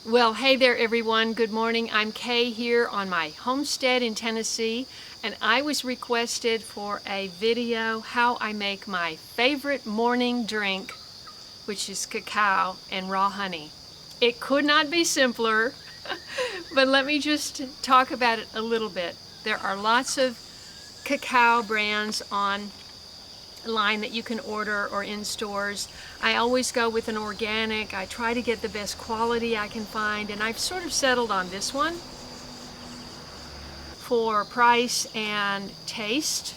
Well, hey there everyone. Good morning. I'm Kaye here on my homestead in Tennessee, and I was requested for a video how I make my favorite morning drink, which is cacao and raw honey. It could not be simpler, but let me just talk about it a little bit. There are lots of cacao brands online that you can order or in stores. I always go with an organic. I try to get the best quality I can find, and I've sort of settled on this one for price and taste.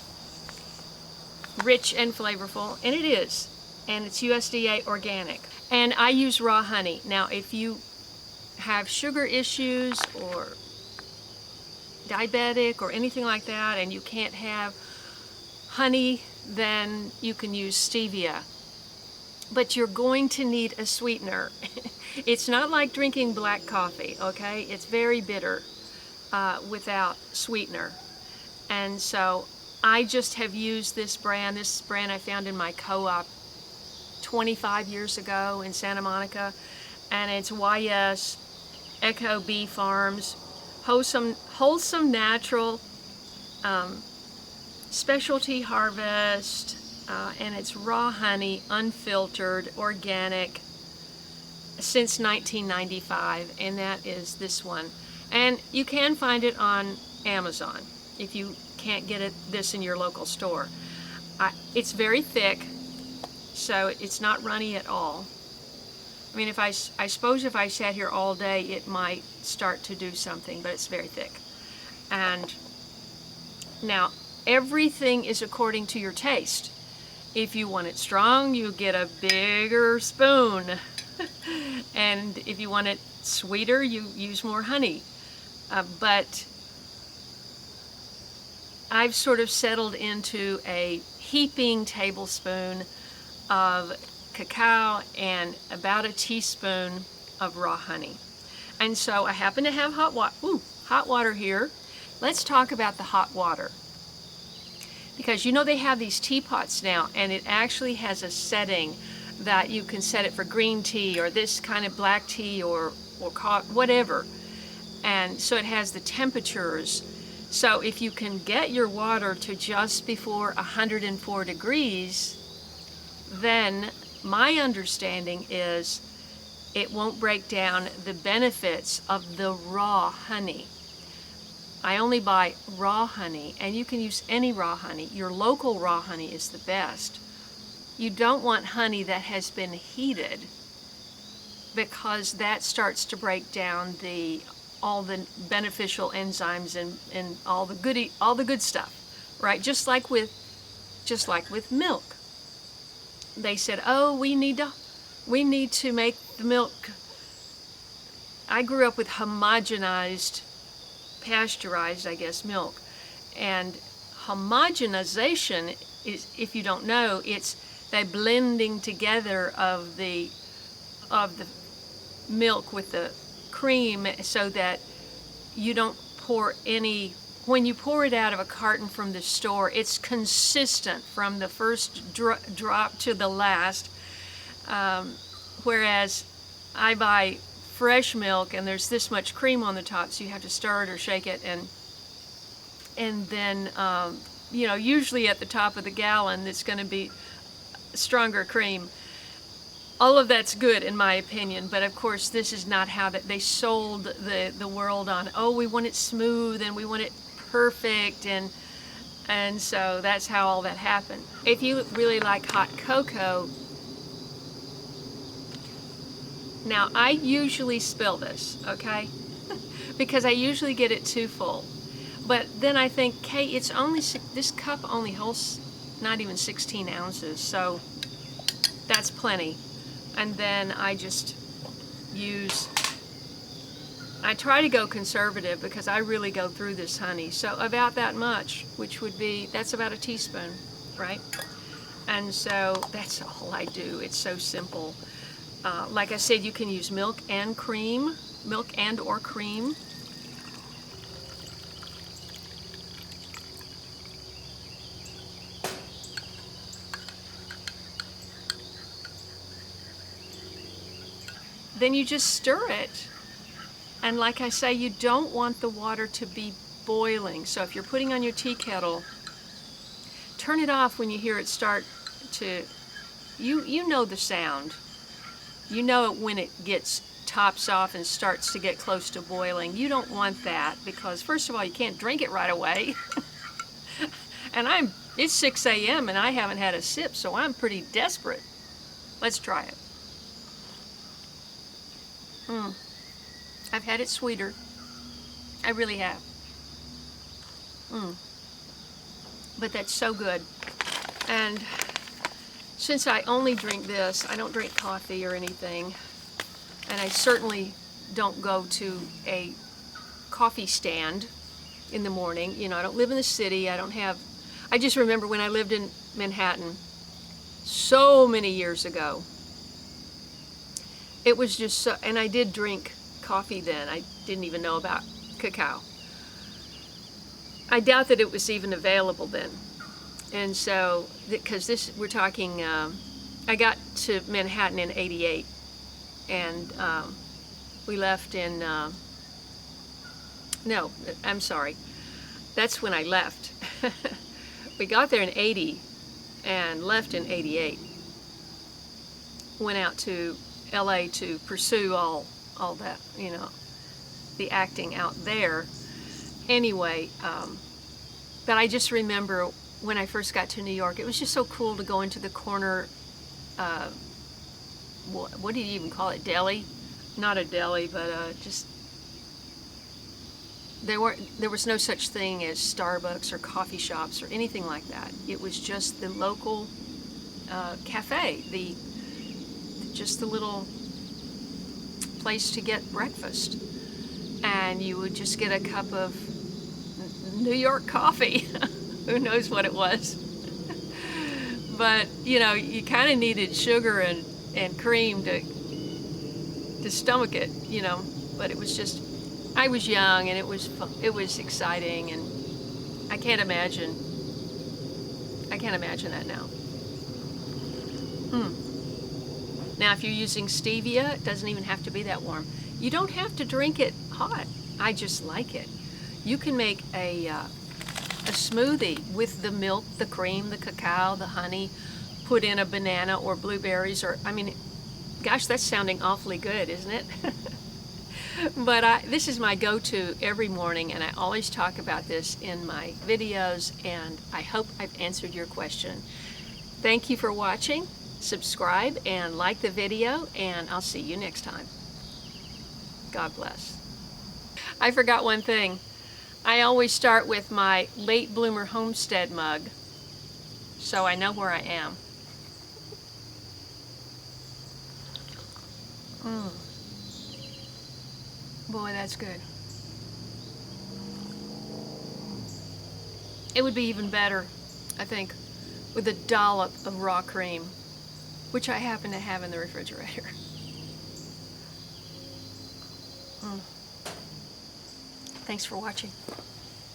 Rich and flavorful, and it is, and it's USDA organic. And I use raw honey. Now if you have sugar issues or diabetic or anything like that and you can't have honey, then you can use stevia. But you're going to need a sweetener. It's not like drinking black coffee, okay? It's very bitter without sweetener. And so I just have used this brand. This brand I found in my co-op 25 years ago in Santa Monica, and it's YS Echo Bee Farms, wholesome natural, specialty harvest, and it's raw honey, unfiltered, organic, since 1995, and that is this one. And you can find it on Amazon if you can't get this in your local store. It's very thick, so it's not runny at all. I mean, I suppose if I sat here all day, it might start to do something, but it's very thick. And now, everything is according to your taste. If you want it strong, you get a bigger spoon. And if you want it sweeter, you use more honey. But I've sort of settled into a heaping tablespoon of cacao and about a teaspoon of raw honey. And so I happen to have hot water here. Let's talk about the hot water. Because you know they have these teapots now, and it actually has a setting that you can set it for green tea or this kind of black tea or whatever. And so it has the temperatures. So if you can get your water to just before 104 degrees, then my understanding is it won't break down the benefits of the raw honey. I only buy raw honey, and you can use any raw honey. Your local raw honey is the best. You don't want honey that has been heated, because that starts to break down all the beneficial enzymes and all the good stuff, right? Just like with milk. They said, oh, we need to make the milk. I grew up with homogenized, pasteurized, I guess, milk. And homogenization is, if you don't know, it's the blending together of the milk with the cream so that you don't pour any, when you pour it out of a carton from the store, it's consistent from the first drop to the last. Whereas I buy fresh milk and there's this much cream on the top, so you have to stir it or shake it, and then usually at the top of the gallon it's going to be stronger cream. All of that's good in my opinion, but of course this is not how that they sold the world on. Oh, we want it smooth and we want it perfect, and so that's how all that happened. If you really like hot cocoa, now I usually spill this, okay? Because I usually get it too full. But then I think, Kay, it's only, this cup only holds not even 16 ounces, so that's plenty. And then I just I try to go conservative because I really go through this honey. So about that much, which would be, that's about a teaspoon, right? And so that's all I do. It's so simple. Like I said, you can use milk and or cream. Then you just stir it And like I say, you don't want the water to be boiling. So if you're putting on your tea kettle, turn it off when you hear it start to, you know the sound. You know it when it gets tops off and starts to get close to boiling. You don't want that because first of all, you can't drink it right away. And it's 6 a.m. and I haven't had a sip, so I'm pretty desperate. Let's try it. I've had it sweeter. I really have. But that's so good. And since I only drink this, I don't drink coffee or anything, and I certainly don't go to a coffee stand in the morning. You know, I don't live in the city. I just remember when I lived in Manhattan so many years ago, it was just so, and I did drink coffee then. I didn't even know about cacao. I doubt that it was even available then. And so, because we're talking, I got to Manhattan in '88, and we left in, no, I'm sorry, that's when I left. We got there in '80 and left in '88. Went out to LA to pursue all that, you know, the acting out there. Anyway, but I just remember when I first got to New York, it was just so cool to go into the corner, what do you even call it, deli? Not a deli, but just, there was no such thing as Starbucks or coffee shops or anything like that. It was just the local cafe, just the little place to get breakfast. And you would just get a cup of New York coffee. Who knows what it was. But, you know, you kind of needed sugar and cream to stomach it, you know. But it was just, I was young and it was exciting, and I can't imagine that now. Now, if you're using stevia, it doesn't even have to be that warm. You don't have to drink it hot. I just like it. You can make a smoothie with the milk, the cream, the cacao, the honey, put in a banana or blueberries, or, I mean, gosh, that's sounding awfully good, isn't it? But this is my go-to every morning, and I always talk about this in my videos, and I hope I've answered your question. Thank you for watching. Subscribe and like the video, and I'll see you next time. God bless. I forgot one thing. I always start with my late bloomer homestead mug, so I know where I am. Boy, that's good. It would be even better, I think, with a dollop of raw cream, which I happen to have in the refrigerator. Thanks for watching.